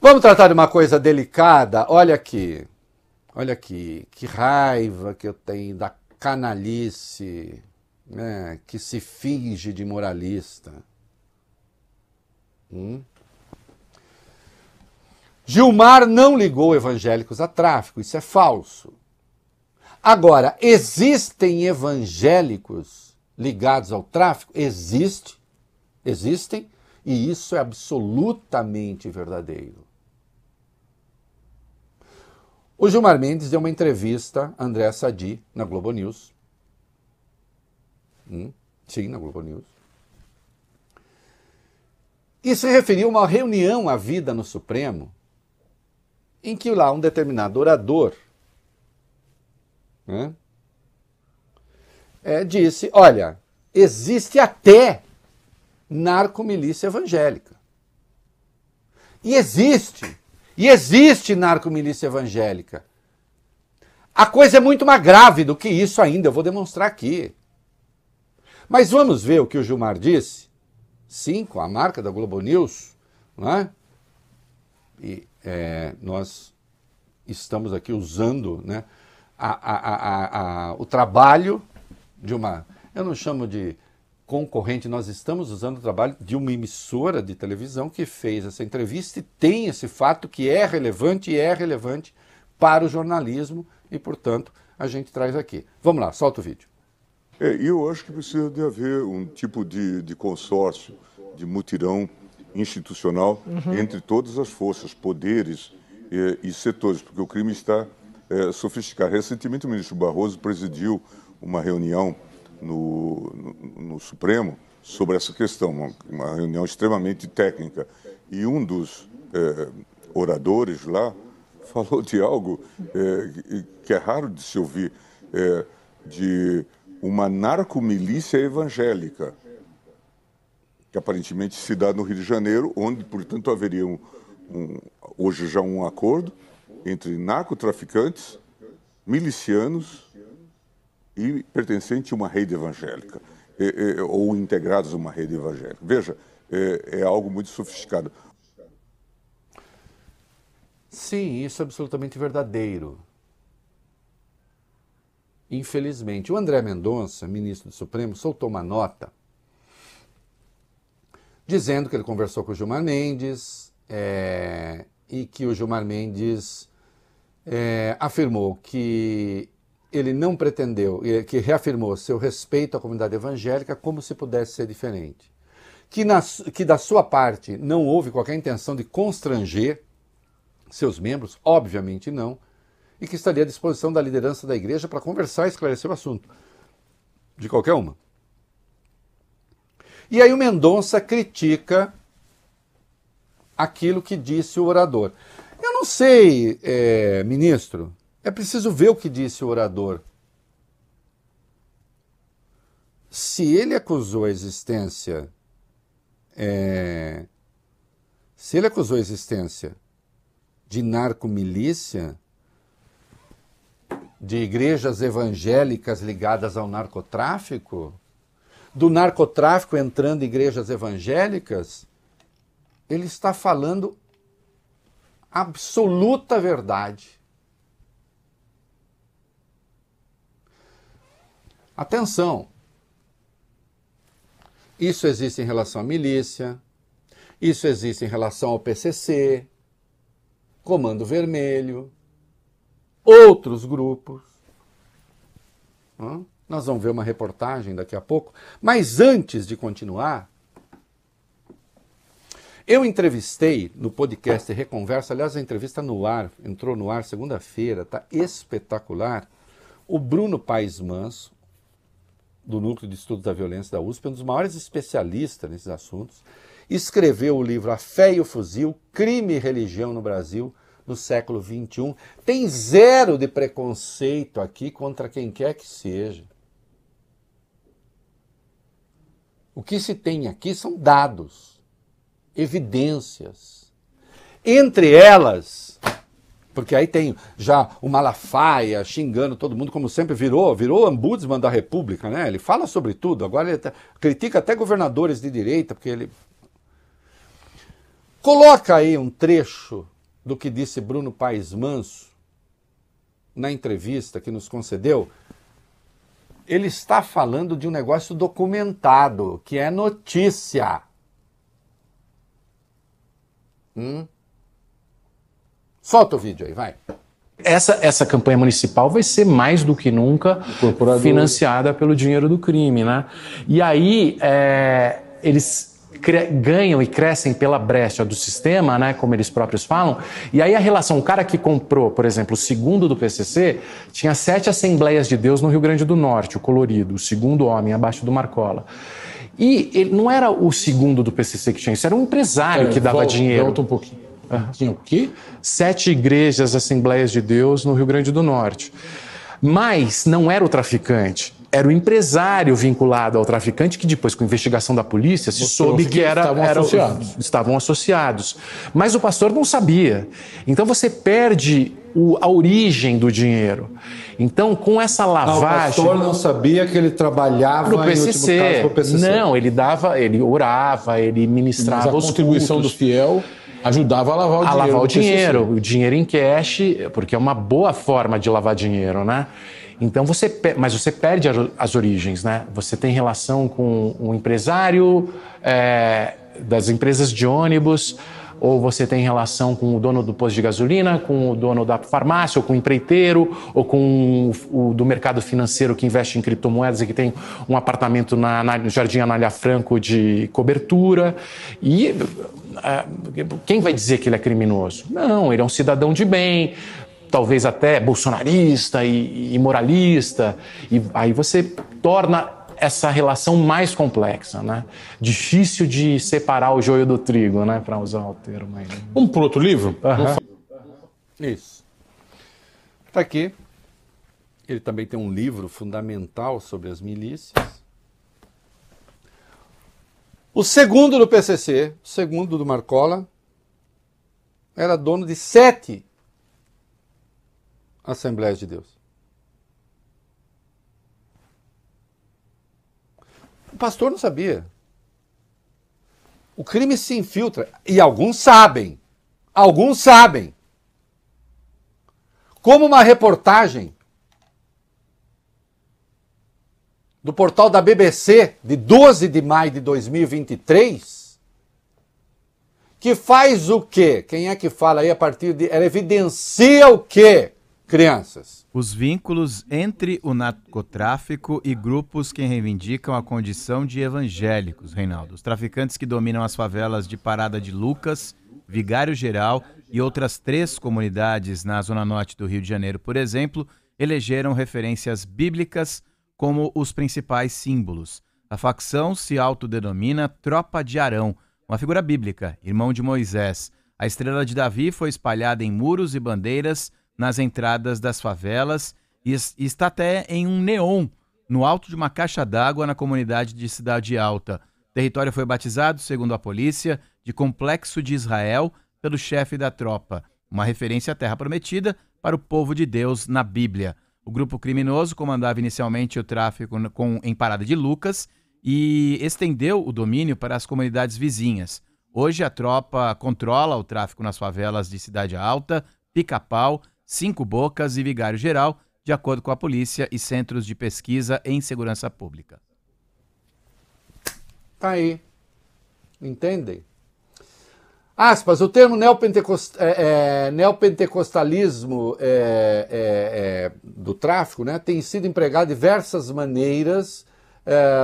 Vamos tratar de uma coisa delicada? Olha aqui, que raiva que eu tenho da canalice, né, que se finge de moralista. Gilmar não ligou evangélicos a tráfico, isso é falso. Agora, existem evangélicos ligados ao tráfico? Existem, e isso é absolutamente verdadeiro. O Gilmar Mendes deu uma entrevista a André Sadi na Globo News. Sim, na Globo News. E se referiu a uma reunião à vida no Supremo, em que lá um determinado orador, né, disse, olha, existe até narcomilícia evangélica. E existe narcomilícia evangélica. A coisa é muito mais grave do que isso ainda, eu vou demonstrar aqui. Mas vamos ver o que o Gilmar disse, sim, com a marca da Globo News, né? E nós estamos aqui usando, né, o trabalho de uma, eu não chamo de concorrente, nós estamos usando o trabalho de uma emissora de televisão que fez essa entrevista e tem esse fato que é relevante para o jornalismo e, portanto, a gente traz aqui. Vamos lá, solta o vídeo. Eu acho que precisa de haver um tipo de consórcio, de mutirão institucional entre todas as forças, poderes e setores, porque o crime está sofisticado. Recentemente o ministro Barroso presidiu uma reunião no Supremo sobre essa questão, uma reunião extremamente técnica, e um dos oradores lá falou de algo que é raro de se ouvir, de uma narcomilícia evangélica, que aparentemente se dá no Rio de Janeiro, onde, portanto, haveria hoje já um acordo entre narcotraficantes, milicianos e pertencentes a uma rede evangélica, ou integrados a uma rede evangélica. Veja, é algo muito sofisticado. Sim, isso é absolutamente verdadeiro. Infelizmente. O André Mendonça, ministro do Supremo, soltou uma nota dizendo que ele conversou com o Gilmar Mendes e que o Gilmar Mendes afirmou que ele não pretendeu, que reafirmou seu respeito à comunidade evangélica como se pudesse ser diferente. Que da sua parte não houve qualquer intenção de constranger seus membros, obviamente não, e que estaria à disposição da liderança da igreja para conversar e esclarecer o assunto, de qualquer uma. E aí o Mendonça critica aquilo que disse o orador. Eu não sei, ministro, é preciso ver o que disse o orador. Se ele acusou a existência, de narcomilícia, de igrejas evangélicas ligadas ao narcotráfico, do narcotráfico entrando em igrejas evangélicas, ele está falando absoluta verdade. Atenção! Isso existe em relação à milícia, isso existe em relação ao PCC, Comando Vermelho, outros grupos. Nós vamos ver uma reportagem daqui a pouco. Mas antes de continuar, eu entrevistei no podcast Reconversa, aliás, a entrevista entrou no ar segunda-feira, tá espetacular, o Bruno Paes Manso, do Núcleo de Estudos da Violência da USP, um dos maiores especialistas nesses assuntos, escreveu o livro A Fé e o Fuzil, Crime e Religião no Brasil, no século XXI. Tem zero de preconceito aqui contra quem quer que seja. O que se tem aqui são dados, evidências. Entre elas, porque aí tem já o Malafaia xingando todo mundo, como sempre virou ombudsman da República, né? Ele fala sobre tudo, agora ele critica até governadores de direita, porque ele... Coloca aí um trecho do que disse Bruno Paes Manso na entrevista que nos concedeu. Ele está falando de um negócio documentado, que é notícia. Solta o vídeo aí, vai. Essa campanha municipal vai ser mais do que nunca financiada pelo dinheiro do crime, né? E aí eles ganham e crescem pela brecha do sistema, né? Como eles próprios falam. E aí a relação, o cara que comprou, por exemplo, o segundo do PCC, tinha 7 Assembleias de Deus no Rio Grande do Norte, o Colorido, o segundo homem, abaixo do Marcola. E ele não era o segundo do PCC que tinha isso, era um empresário que dava dinheiro. Volta um pouquinho. Tinha o quê? 7 igrejas, Assembleias de Deus no Rio Grande do Norte. Mas não era o traficante, era o empresário vinculado ao traficante que depois, com a investigação da polícia, se soube que estavam associados. Mas o pastor não sabia. Então você perde a origem do dinheiro. Então, com essa lavagem... O pastor não sabia que ele trabalhava no PCC. Em último caso, pro PCC. Não, ele orava, ele ministrava os contribuição cultos. do fiel ajudava a lavar o dinheiro. O dinheiro em cash, porque é uma boa forma de lavar dinheiro, né? Então mas você perde as origens, né? Você tem relação com um empresário das empresas de ônibus, ou você tem relação com o dono do posto de gasolina, com o dono da farmácia, ou com o empreiteiro, ou com o do mercado financeiro que investe em criptomoedas e que tem um apartamento no Jardim Anália Franco de cobertura. E quem vai dizer que ele é criminoso? Não, ele é um cidadão de bem, talvez até bolsonarista e moralista. E aí você torna essa relação mais complexa, né? Difícil de separar o joio do trigo, né? Para usar o termo aí. Vamos para outro livro? Isso. Está aqui. Ele também tem um livro fundamental sobre as milícias. O segundo do PCC, o segundo do Marcola, era dono de 7 Assembleias de Deus. O pastor não sabia. O crime se infiltra. E alguns sabem. Alguns sabem. Como uma reportagem do portal da BBC, de 12 de maio de 2023, que faz o quê? Quem é que fala aí a partir de... Ela evidencia o quê, crianças? Os vínculos entre o narcotráfico e grupos que reivindicam a condição de evangélicos, Reinaldo. Os traficantes que dominam as favelas de Parada de Lucas, Vigário Geral e outras 3 comunidades na zona norte do Rio de Janeiro, por exemplo, elegeram referências bíblicas como os principais símbolos. A facção se autodenomina Tropa de Arão, uma figura bíblica, irmão de Moisés. A estrela de Davi foi espalhada em muros e bandeiras nas entradas das favelas e está até em um neon no alto de uma caixa d'água na comunidade de Cidade Alta. O território foi batizado, segundo a polícia, de Complexo de Israel pelo chefe da tropa, uma referência à Terra Prometida para o povo de Deus na Bíblia. O grupo criminoso comandava inicialmente o tráfico em Parada de Lucas e estendeu o domínio para as comunidades vizinhas. Hoje a tropa controla o tráfico nas favelas de Cidade Alta, Pica-Pau, 5 Bocas e Vigário Geral, de acordo com a polícia e centros de pesquisa em segurança pública. Tá aí. Entendem? Aspas, o termo neopentecostalismo do tráfico, né, tem sido empregado de diversas maneiras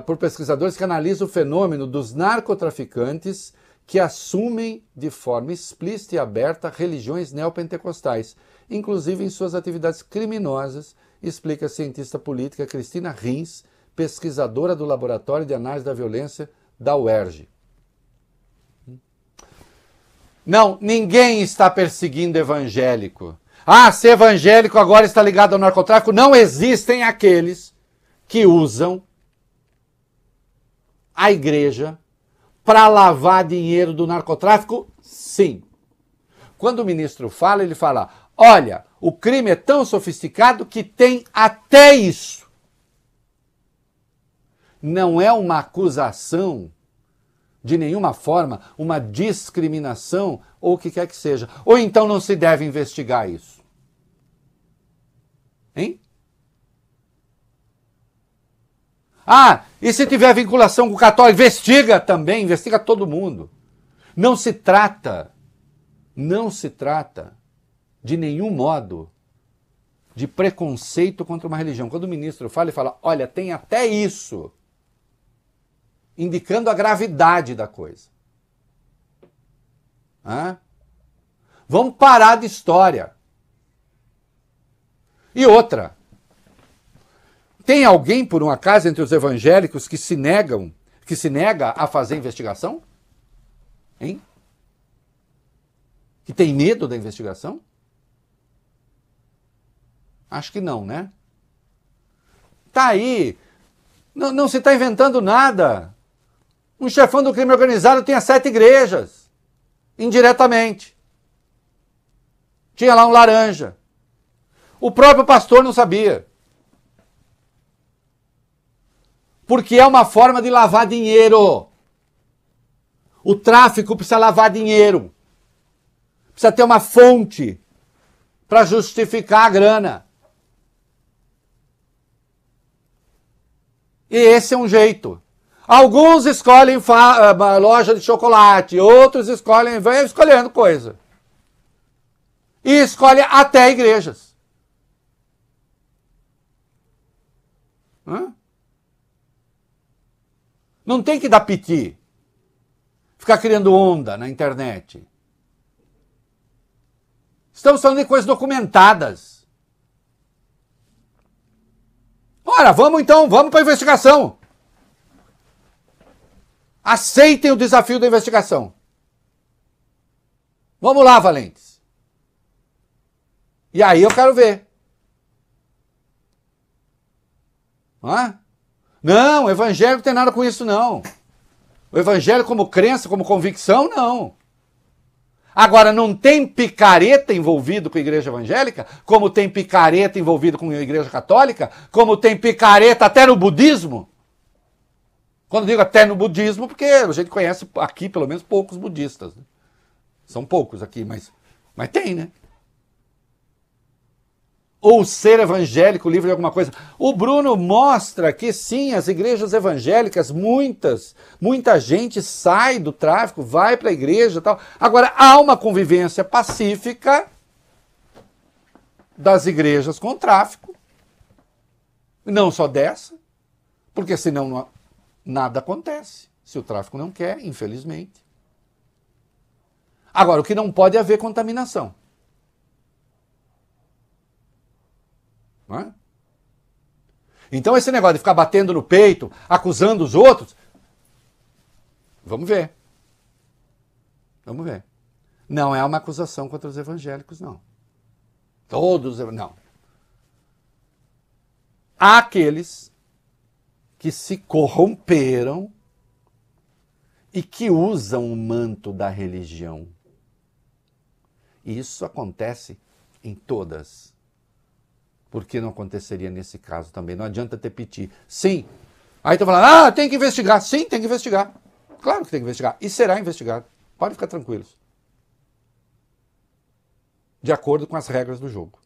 por pesquisadores que analisam o fenômeno dos narcotraficantes que assumem de forma explícita e aberta religiões neopentecostais, inclusive em suas atividades criminosas, explica a cientista política Cristina Rins, pesquisadora do Laboratório de Análise da Violência da UERJ. Não, ninguém está perseguindo evangélico. Ah, se evangélico agora está ligado ao narcotráfico. Não existem aqueles que usam a igreja para lavar dinheiro do narcotráfico? Sim. Quando o ministro fala, ele fala, olha, o crime é tão sofisticado que tem até isso. Não é uma acusação de nenhuma forma, uma discriminação ou o que quer que seja. Ou então não se deve investigar isso? Hein? Ah, e se tiver vinculação com o católico? Investiga também, investiga todo mundo. Não se trata de nenhum modo de preconceito contra uma religião. Quando o ministro fala, ele fala, olha, tem até isso, indicando a gravidade da coisa. Vamos parar de história. E outra, tem alguém, por um acaso, entre os evangélicos que se nega a fazer investigação? Hein? Que tem medo da investigação? Acho que não, né? Tá aí. Não se está inventando nada. Um chefão do crime organizado tinha 7 igrejas. Indiretamente. Tinha lá um laranja. O próprio pastor não sabia. Porque é uma forma de lavar dinheiro. O tráfico precisa lavar dinheiro. Precisa ter uma fonte para justificar a grana. E esse é um jeito. Alguns escolhem loja de chocolate, outros vão escolhendo coisa. E escolhem até igrejas. Não tem que dar piti. Ficar criando onda na internet. Estamos falando de coisas documentadas. Ora, vamos para a investigação. Aceitem o desafio da investigação. Vamos lá, valentes. E aí eu quero ver. Não, o evangelho não tem nada com isso, não. O evangelho como crença, como convicção, não. Agora, não tem picareta envolvido com a igreja evangélica, como tem picareta envolvido com a igreja católica, como tem picareta até no budismo. Quando digo até no budismo, porque a gente conhece aqui, pelo menos, poucos budistas. Né? São poucos aqui, mas tem, né? Ou ser evangélico, livre de alguma coisa. O Bruno mostra que sim, as igrejas evangélicas, muita gente sai do tráfico, vai para a igreja e tal. Agora, há uma convivência pacífica das igrejas com o tráfico. Não só dessa, porque senão nada acontece. Se o tráfico não quer, infelizmente. Agora, o que não pode é haver contaminação. Então esse negócio de ficar batendo no peito, acusando os outros, vamos ver. Vamos ver. Não é uma acusação contra os evangélicos, não. Todos, não. Há aqueles que se corromperam e que usam o manto da religião. E isso acontece em todas. Por que não aconteceria nesse caso também? Não adianta ter piti. Sim. Aí estão falando, tem que investigar. Sim, tem que investigar. Claro que tem que investigar. E será investigado. Pode ficar tranquilos. De acordo com as regras do jogo.